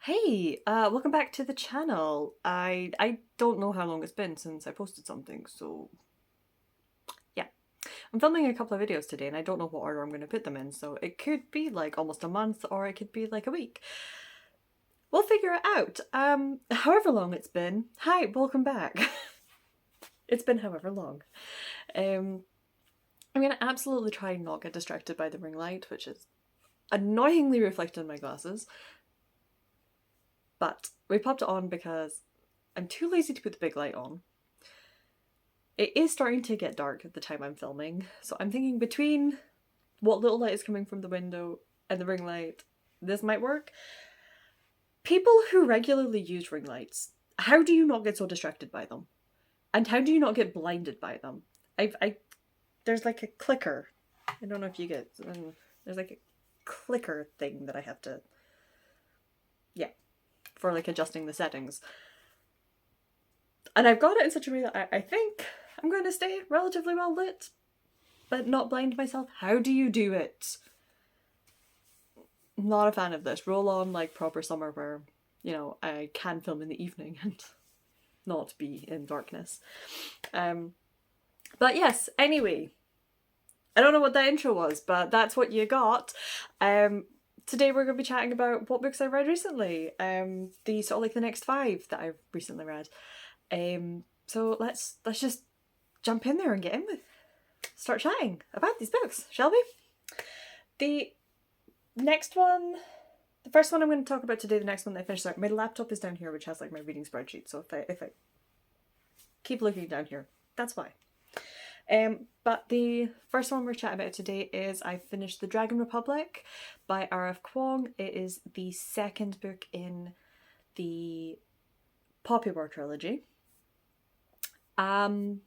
Hey, welcome back to the channel. I don't know how long it's been since I posted something, so yeah. I'm filming a couple of videos today and I don't know what order I'm going to put them in, so it could be like almost a month or it could be like a week. We'll figure it out. However long it's been. Hi, welcome back. It's been however long. Um, I'm going to absolutely try and not get distracted by the ring light, which is annoyingly reflected in my glasses. But we popped it on because I'm too lazy to put the big light on. It is starting to get dark at the time I'm filming, so I'm thinking between what little light is coming from the window and the ring light, this might work. People who regularly use ring lights, how do you not get so distracted by them? And how do you not get blinded by them? There's like a clicker. I don't know if you get, there's like a clicker thing that I have to, yeah, for like adjusting the settings. And I've got it in such a way that I think I'm going to stay relatively well lit, but not blind myself. How do you do it? Not a fan of this. Roll on like proper summer where, I can film in the evening and not be in darkness. But yes, anyway, I don't know what that intro was, but that's what you got. Today we're going to be chatting about what books I've read recently. The sort of like the next five that I've recently read. So let's just jump in there and get in with start chatting about these books, shall we? The next one, the first one I'm going to talk about today, the next one that I finished, sorry, my laptop is down here, which has like my reading spreadsheet, so if I keep looking down here, that's why. But the first one we're chatting about today is I finished The Dragon Republic by R.F. Kuang. It is the second book in the Poppy War trilogy. Okay.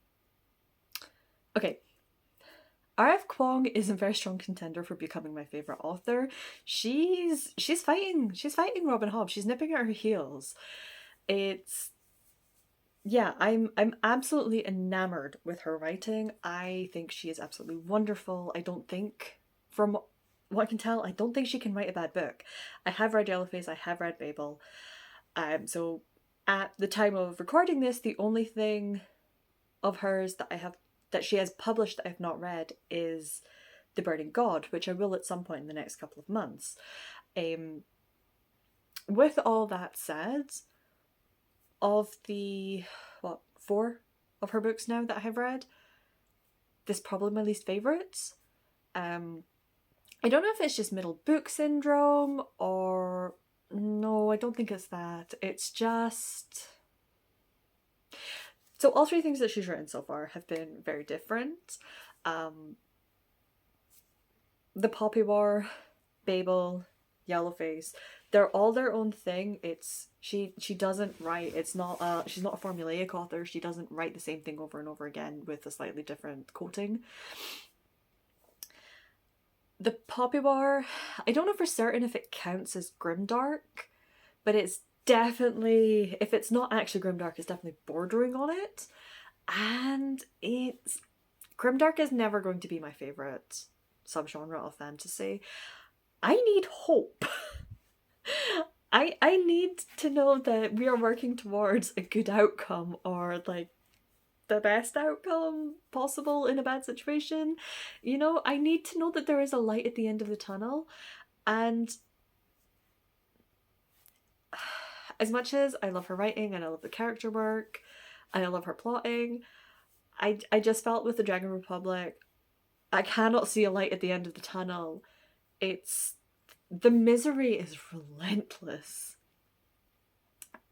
R.F. Kuang is a very strong contender for becoming my favourite author. She's fighting Robin Hobb. She's nipping at her heels. I'm absolutely enamored with her writing. I think she is absolutely wonderful. I don't think, from what I can tell, I don't think she can write a bad book. I have read Yellowface, I have read Babel. So at the time of recording this, the only thing of hers that she has published that I've not read is The Burning God, which I will at some point in the next couple of months. With all that said, of the four of her books now that I have read, this is probably my least favourite. I don't know if it's just middle book syndrome or no, I don't think it's that. It's just, so all three things that she's written so far have been very different. The Poppy War, Babel, Yellowface, they're all their own thing. She doesn't write, it's not she's not a formulaic author. She doesn't write the same thing over and over again with a slightly different coating. The Poppy War, I don't know for certain if it counts as grimdark, but it's definitely, if it's not actually grimdark, it's definitely bordering on it. And grimdark is never going to be my favourite subgenre of fantasy. I need hope. I need to know that we are working towards a good outcome, or like the best outcome possible in a bad situation. I need to know that there is a light at the end of the tunnel. And as much as I love her writing and I love the character work and I love her plotting, I just felt with The Dragon Republic, I cannot see a light at the end of the tunnel. The misery is relentless.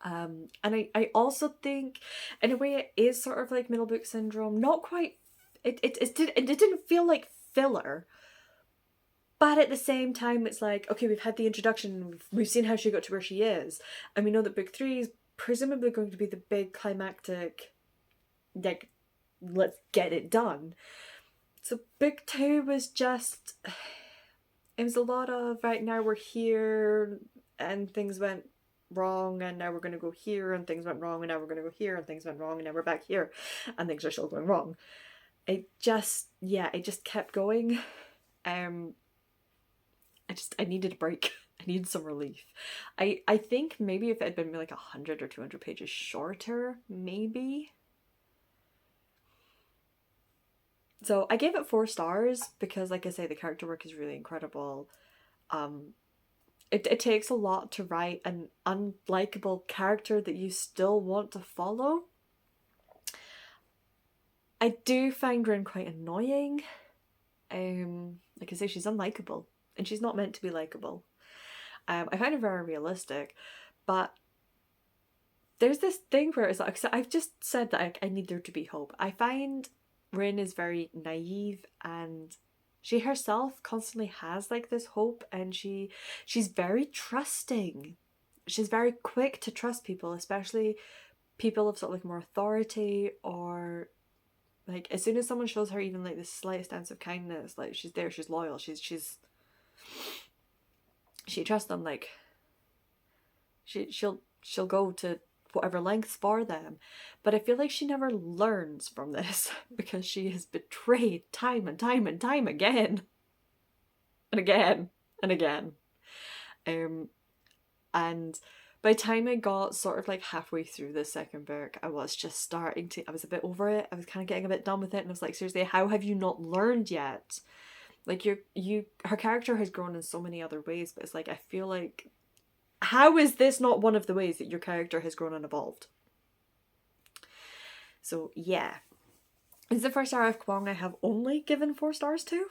And I also think, in a way, it is sort of like middle book syndrome. Not quite. It didn't feel like filler, but at the same time, it's like, okay, we've had the introduction, we've seen how she got to where she is, and we know that book 3 is presumably going to be the big climactic, like, let's get it done. So book 2 was just, it was a lot of, right, now we're here and things went wrong and now we're going to go here and things went wrong and now we're going to go here and things went wrong and now we're back here and things are still going wrong. It just kept going. I needed a break. I needed some relief. I think maybe if it had been like 100 or 200 pages shorter, maybe. So I gave it 4 stars because, like I say, the character work is really incredible. It takes a lot to write an unlikable character that you still want to follow. I do find Rin quite annoying. Like I say, she's unlikable, and she's not meant to be likable. I find her very realistic, but there's this thing where it's like, so I've just said that I need there to be hope. I find Rin is very naive, and she herself constantly has like this hope, and she's very trusting. She's very quick to trust people, especially people of sort of like more authority, or like as soon as someone shows her even like the slightest ounce of kindness, like she's there, she's loyal, she trusts them, like she'll go to whatever lengths for them. But I feel like she never learns from this because she is betrayed time and time and time again. And again and again. And by the time I got sort of like halfway through the second book, I was just starting to, I was a bit over it. I was kind of getting a bit done with it, and I was like, seriously, how have you not learned yet? Like her character has grown in so many other ways, but it's like, I feel like, how is this not one of the ways that your character has grown and evolved? So yeah, it's the first R.F. Kuang I have only given 4 stars to.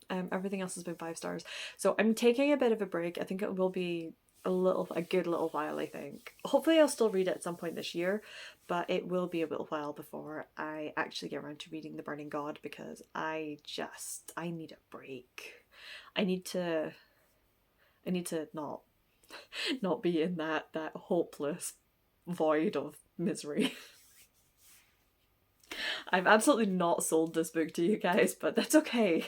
Everything else has been 5 stars. So I'm taking a bit of a break. I think it will be a good little while, I think. Hopefully I'll still read it at some point this year, but it will be a little while before I actually get around to reading The Burning God, because I need a break. I need to not be in that hopeless void of misery. I've absolutely not sold this book to you guys, but that's okay.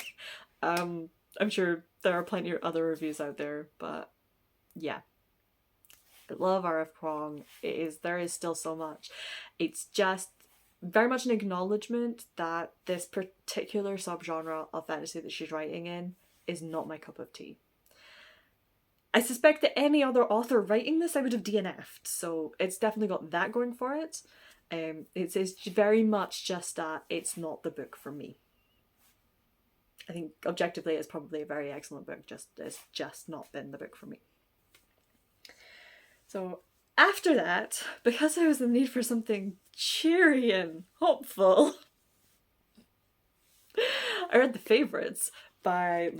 I'm sure there are plenty of other reviews out there, but yeah. I love R.F. Kuang. There is still so much. It's just very much an acknowledgement that this particular subgenre of fantasy that she's writing in is not my cup of tea. I suspect that any other author writing this I would have DNF'd, so it's definitely got that going for it. It's very much just that it's not the book for me. I think objectively it's probably a very excellent book, it's just not been the book for me. So after that, because I was in need for something cheery and hopeful, I read The Favourites by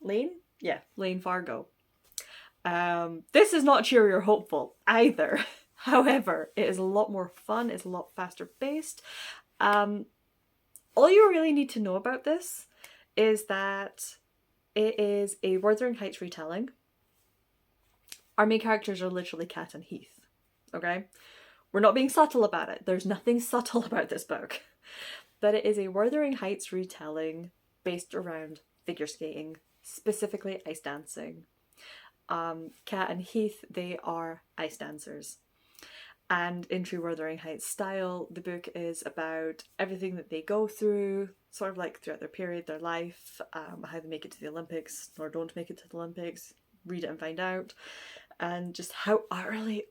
Lane Fargo. This is not cheery or hopeful either. However, it is a lot more fun, it's a lot faster paced. All you really need to know about this is that it is a Wuthering Heights retelling. Our main characters are literally Kat and Heath, okay? We're not being subtle about it. There's nothing subtle about this book. But it is a Wuthering Heights retelling based around figure skating, specifically ice dancing. Kat and Heath, they are ice dancers. And in true Wuthering Heights style, the book is about everything that they go through, sort of like throughout their period, their life, how they make it to the Olympics or don't make it to the Olympics. Read it and find out. And just how utterly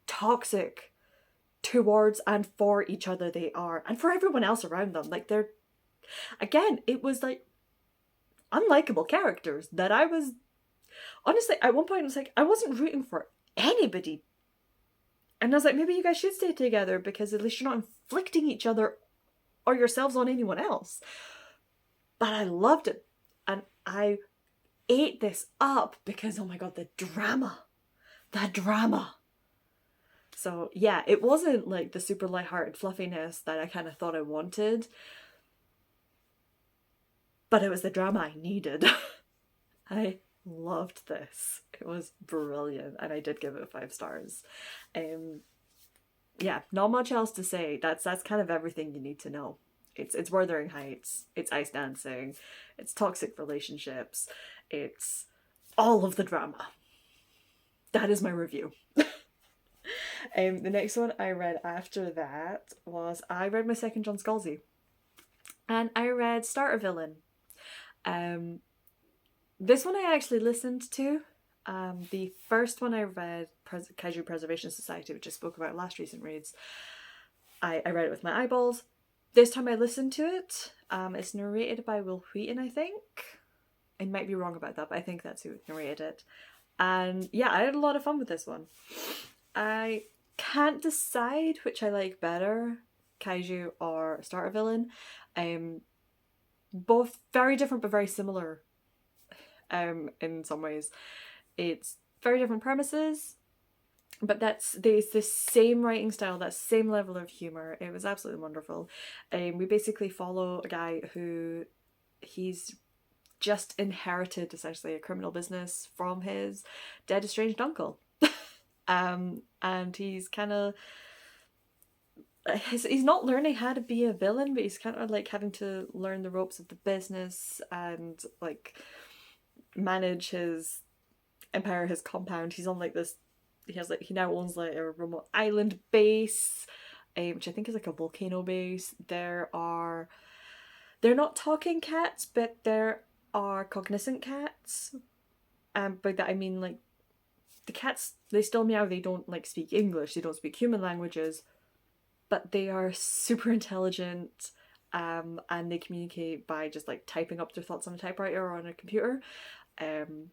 toxic towards and for each other they are, and for everyone else around them. Like, they're, again, it was like unlikable characters that I was, honestly, at one point I was like, I wasn't rooting for anybody. And I was like, maybe you guys should stay together because at least you're not inflicting each other or yourselves on anyone else. But I loved it. And I ate this up because, oh my god, the drama. So yeah, it wasn't like the super lighthearted fluffiness that I kind of thought I wanted, but it was the drama I needed. I loved this. It was brilliant, and I did give it 5 stars. Yeah, not much else to say. That's kind of everything you need to know. It's Wuthering Heights, it's ice dancing, it's toxic relationships, it's all of the drama. That is my review. The next one I read after that was, I read my second John Scalzi. And I read Starter Villain. This one I actually listened to. The first one I read, Kaiju Preservation Society, which I spoke about last recent reads, I read it with my eyeballs. This time I listened to it. It's narrated by Will Wheaton, I think. I might be wrong about that, but I think that's who narrated it. And yeah, I had a lot of fun with this one. I can't decide which I like better, Kaiju or Starter Villain. Both very different but very similar in some ways. It's very different premises, but there's this same writing style, that same level of humor. It was absolutely wonderful. We basically follow a guy who he's just inherited essentially a criminal business from his dead estranged uncle. And he's kind of he's not learning how to be a villain, but he's kind of like having to learn the ropes of the business and like manage his empire, his compound. He's on like this. He now owns like a remote island base, which I think is like a volcano base. They're not talking cats, but there are cognizant cats. By that I mean like the cats, they still meow. They don't like speak English. They don't speak human languages, but they are super intelligent. And they communicate by just like typing up their thoughts on a typewriter or on a computer. And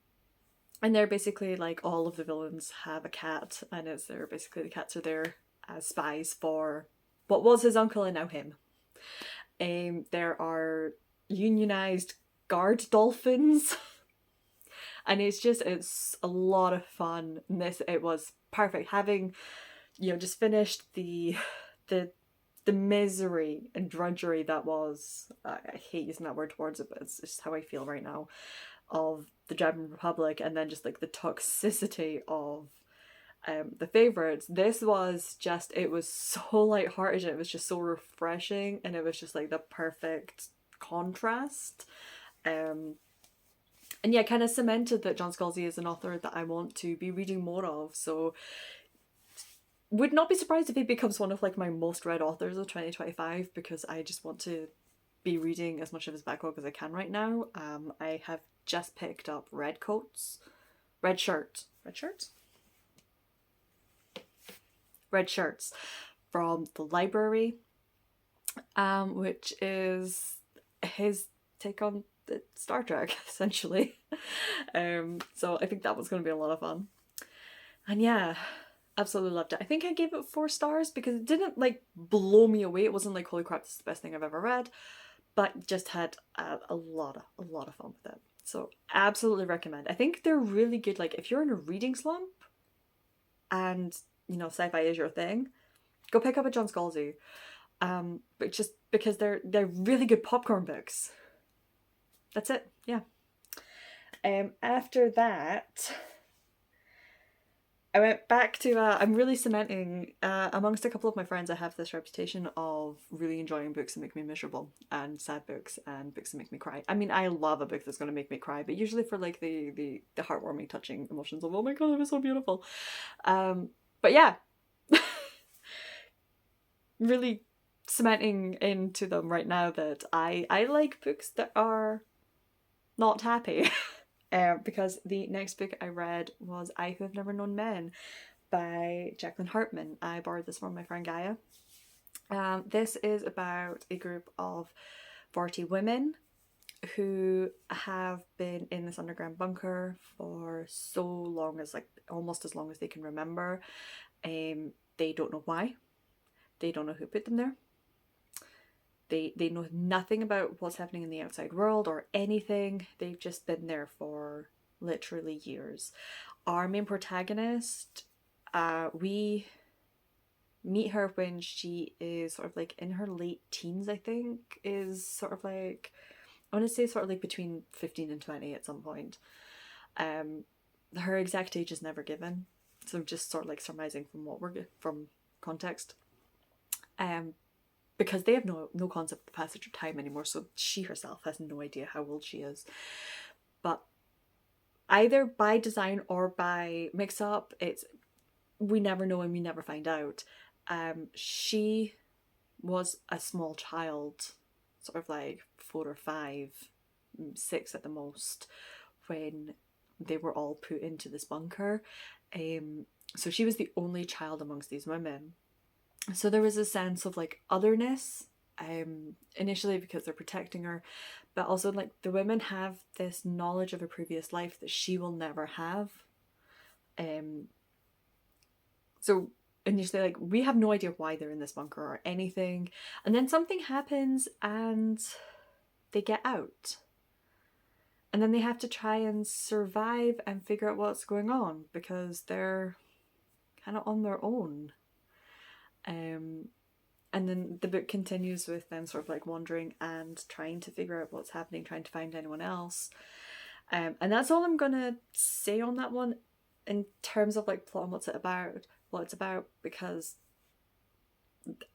they're basically like all of the villains have a cat, and basically the cats are there as spies for what was his uncle and now him. There are unionized guard dolphins. And it's a lot of fun. And it was perfect. Having, just finished the misery and drudgery that was, I hate using that word towards it, but it's just how I feel right now, of the German Republic, and then just like the toxicity of the favorites. It was so lighthearted, it was just so refreshing, and it was just like the perfect contrast. And yeah, kind of cemented that John Scalzi is an author that I want to be reading more of. So would not be surprised if he becomes one of like my most read authors of 2025, because I just want to be reading as much of his backlog as I can right now. I have just picked up Red Shirts from the library, which is his take on Star Trek, essentially. So I think that was going to be a lot of fun. And yeah, absolutely loved it. I think I gave it 4 stars because it didn't like blow me away. It wasn't like, holy crap, this is the best thing I've ever read, but just had a lot of fun with it. So absolutely recommend. I think they're really good. Like if you're in a reading slump and sci-fi is your thing, go pick up a John Scalzi. But just because they're really good popcorn books. That's it. Yeah. After that, I went back to, I'm really cementing, amongst a couple of my friends, I have this reputation of really enjoying books that make me miserable, and sad books, and books that make me cry. I mean, I love a book that's going to make me cry, but usually for like the heartwarming, touching emotions of, oh my god, it was so beautiful. But yeah, really cementing into them right now that I like books that are not happy. Because the next book I read was I Who Have Never Known Men by Jacqueline Hartman. I borrowed this from my friend Gaia. This is about a group of 40 women who have been in this underground bunker for so long, as like almost as long as they can remember. They don't know why. They don't know who put them there. They know nothing about what's happening in the outside world or anything. They've just been there for literally years. Our main protagonist, we meet her when she is sort of like in her late teens, I think, is sort of like, I want to say sort of like between 15 and 20 at some point. Her exact age is never given, so just sort of like surmising from context. Because they have no concept of the passage of time anymore, so she herself has no idea how old she is. But either by design or by mix-up, we never know and we never find out. She was a small child, sort of like 4 or 5, 6 at the most, when they were all put into this bunker. So she was the only child amongst these women. So there was a sense of like otherness, initially because they're protecting her, but also like the women have this knowledge of a previous life that she will never have. So initially, like, we have no idea why they're in this bunker or anything, and then something happens and they get out. And then they have to try and survive and figure out what's going on because they're kind of on their own. And then the book continues with them sort of like wandering and trying to figure out what's happening, trying to find anyone else. And that's all I'm gonna say on that one in terms of like plot and what it's about, because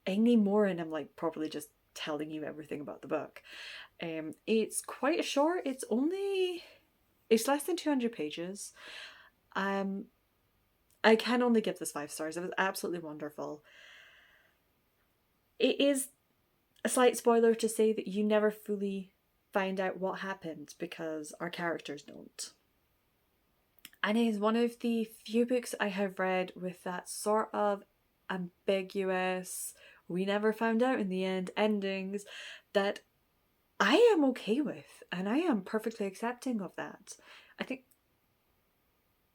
any more and I'm like probably just telling you everything about the book. It's quite short. It's less than 200 pages. I can only give this 5 stars. It was absolutely wonderful. It is a slight spoiler to say that you never fully find out what happened because our characters don't. And it is one of the few books I have read with that sort of ambiguous, we never found out in the end endings that I am okay with, and I am perfectly accepting of that. I think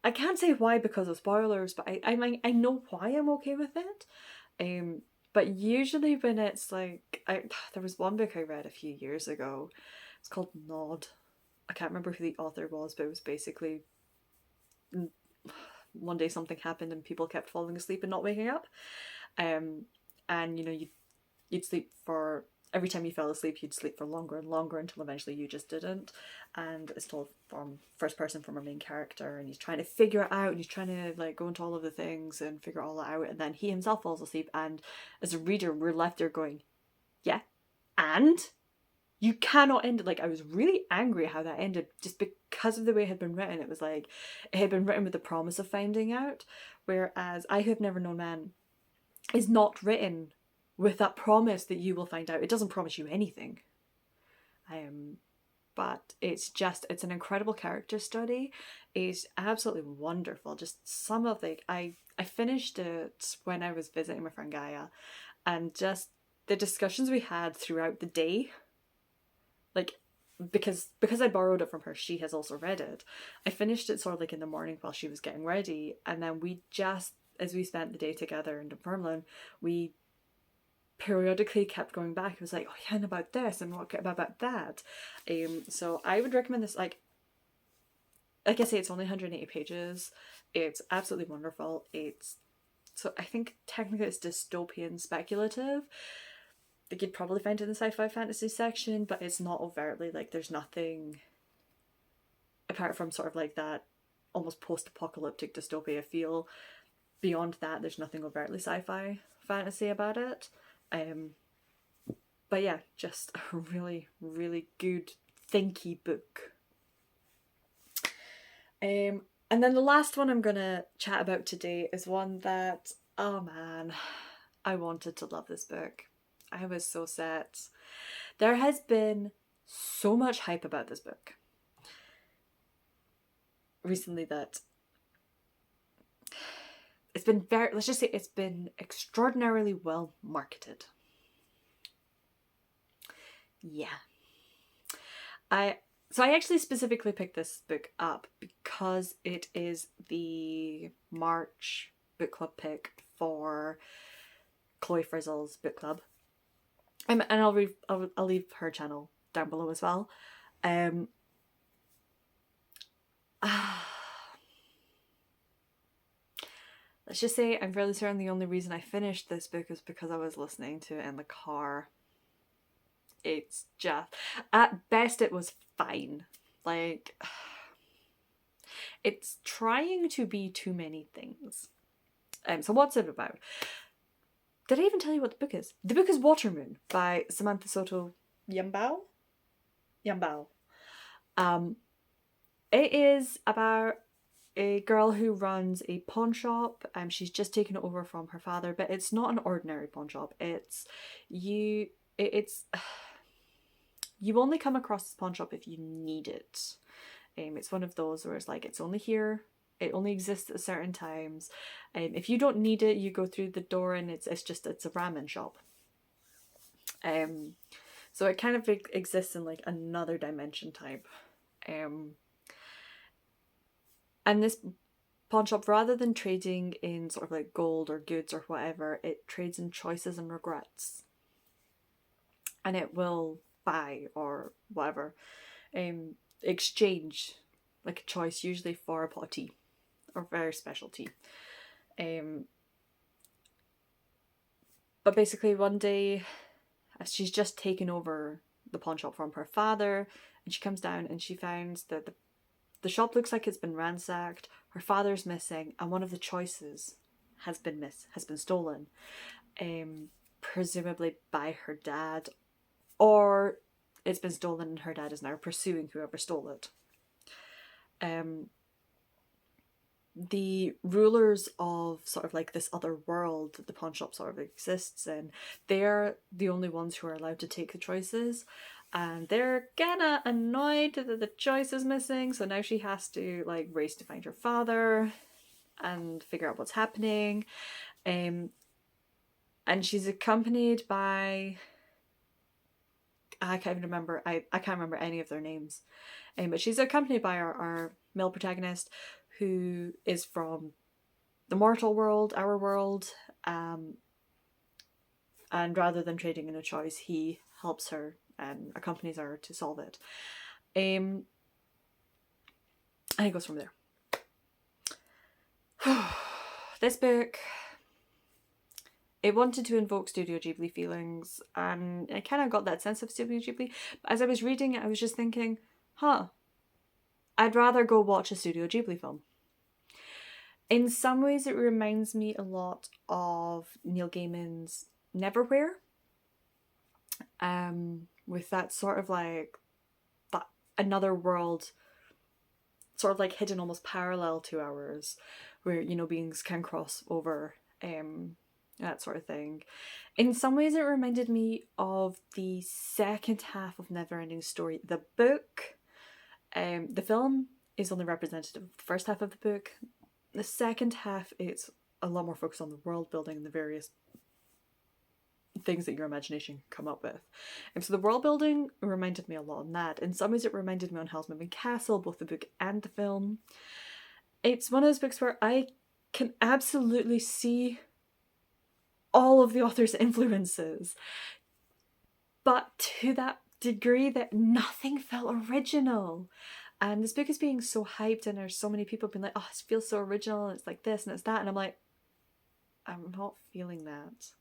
I can't say why because of spoilers, but I know why I'm okay with it. But usually when it's like there was one book I read a few years ago. It's called Nod. I can't remember who the author was, but it was basically one day something happened and people kept falling asleep and not waking up. And you know, you'd sleep for every time you fell asleep, you'd sleep for longer and longer until eventually you just didn't. And it's told from first person from our main character, and he's trying to figure it out, and he's trying to like go into all of the things and figure all that out, and then he himself falls asleep, and as a reader we're left there going, yeah, and you cannot end it. Like, I was really angry how that ended just because of the way it had been written. It was like it had been written with the promise of finding out, whereas I Have Never Known Man is not written with that promise that you will find out. It doesn't promise you anything. But it's an incredible character study. It's absolutely wonderful. Just some of the I finished it when I was visiting my friend Gaia, and just the discussions we had throughout the day, like because I borrowed it from her, she has also read it. I finished it sort of like in the morning while she was getting ready, and then we just, as we spent the day together in Dunfermline, we periodically kept going back. It was like, oh yeah, and about this and what about that. So I would recommend this. Like I say, it's only 180 pages. It's absolutely wonderful. So I think technically it's dystopian speculative. Like you'd probably find it in the sci-fi fantasy section, but it's not overtly like, there's nothing apart from sort of like that almost post-apocalyptic dystopia feel. Beyond that, there's nothing overtly sci-fi fantasy about it. But yeah, just a really, really good thinky book. And then the last one I'm gonna chat about today is one that, oh man, I wanted to love this book. I was so set. There has been so much hype about this book recently that it's been let's just say it's been extraordinarily well marketed. Yeah. So I actually specifically picked this book up because it is the March book club pick for Chloe Frizzle's book club. And I'll leave her channel down below as well. Let's just say I'm fairly certain the only reason I finished this book is because I was listening to it in the car. It's just, at best it was fine. Like, it's trying to be too many things. So what's it about? Did I even tell you what the book is? The book is Watermoon by Samantha Soto Yambao. It is about a girl who runs a pawn shop. She's just taken it over from her father, but it's not an ordinary pawn shop. You only come across this pawn shop if you need it. It's one of those where it's like, it's only here, it only exists at certain times. If you don't need it, you go through the door and it's a ramen shop. So it kind of exists in like another dimension type. And this pawn shop, rather than trading in sort of like gold or goods or whatever, it trades in choices and regrets. And it will buy or whatever, exchange like a choice, usually for a pot of tea or very special tea. But basically one day she's just taken over the pawn shop from her father, and she comes down and she finds that the shop looks like it's been ransacked, her father's missing, and one of the choices has been stolen. Presumably by her dad, or it's been stolen and her dad is now pursuing whoever stole it. The rulers of sort of like this other world that the pawn shop sort of exists in, they're the only ones who are allowed to take the choices, and they're kinda annoyed that the choice is missing, so now she has to like race to find her father and figure out what's happening. And she's accompanied by, I can't even remember, I can't remember any of their names. But she's accompanied by our male protagonist, who is from the mortal world, our world, and rather than trading in a choice, he helps her and accompanies her to solve it. And it goes from there. This book, it wanted to invoke Studio Ghibli feelings, and I kind of got that sense of Studio Ghibli. But as I was reading it, I was just thinking, I'd rather go watch a Studio Ghibli film. In some ways, it reminds me a lot of Neil Gaiman's Neverwhere. With that sort of like, that another world, sort of like hidden almost parallel to ours, where, you know, beings can cross over, that sort of thing. In some ways, it reminded me of the second half of Neverending Story, the book. The film is only representative of the first half of the book. The second half is a lot more focused on the world building and the various things that your imagination can come up with. And so the world building reminded me a lot on that. In some ways, it reminded me on Howl's Moving Castle, both the book and the film. It's one of those books where I can absolutely see all of the author's influences, but to that degree that nothing felt original. And this book is being so hyped, and there's so many people being like, oh, it feels so original, and it's like this and it's that, and I'm like, I'm not feeling that.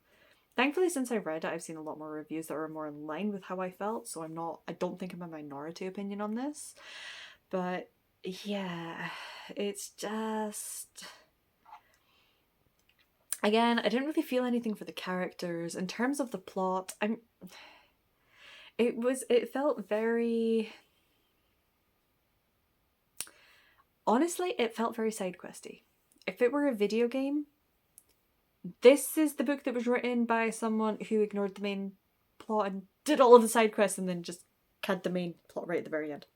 Thankfully, since I've read it, I've seen a lot more reviews that are more in line with how I felt, so I don't think I'm a minority opinion on this. But yeah, it's just, again, I didn't really feel anything for the characters. In terms of the plot, it felt very, honestly, it felt very side questy. If it were a video game, this is the book that was written by someone who ignored the main plot and did all of the side quests and then just had the main plot right at the very end.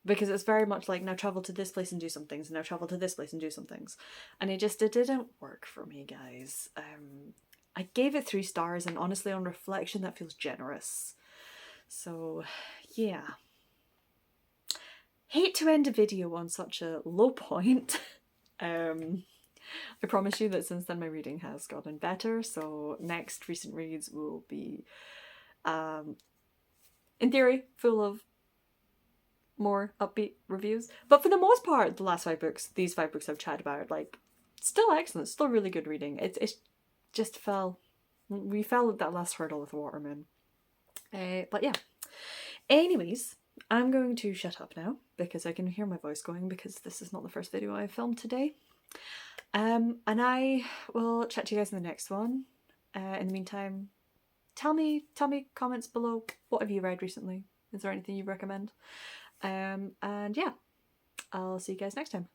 Because it's very much like, now travel to this place and do some things, and now travel to this place and do some things. And it didn't work for me, guys. I gave it 3 stars, and honestly, on reflection, that feels generous. So, yeah. Hate to end a video on such a low point. I promise you that since then my reading has gotten better, so next recent reads will be, in theory, full of more upbeat reviews. But for the most part, these 5 books I've chatted about, like, still excellent, still really good reading. It just we fell at that last hurdle with Waterman. But yeah. Anyways, I'm going to shut up now because I can hear my voice going, because this is not the first video I filmed today. And I will chat to you guys in the next one. In the meantime, tell me comments below, what have you read recently? Is there anything you recommend? And yeah, I'll see you guys next time.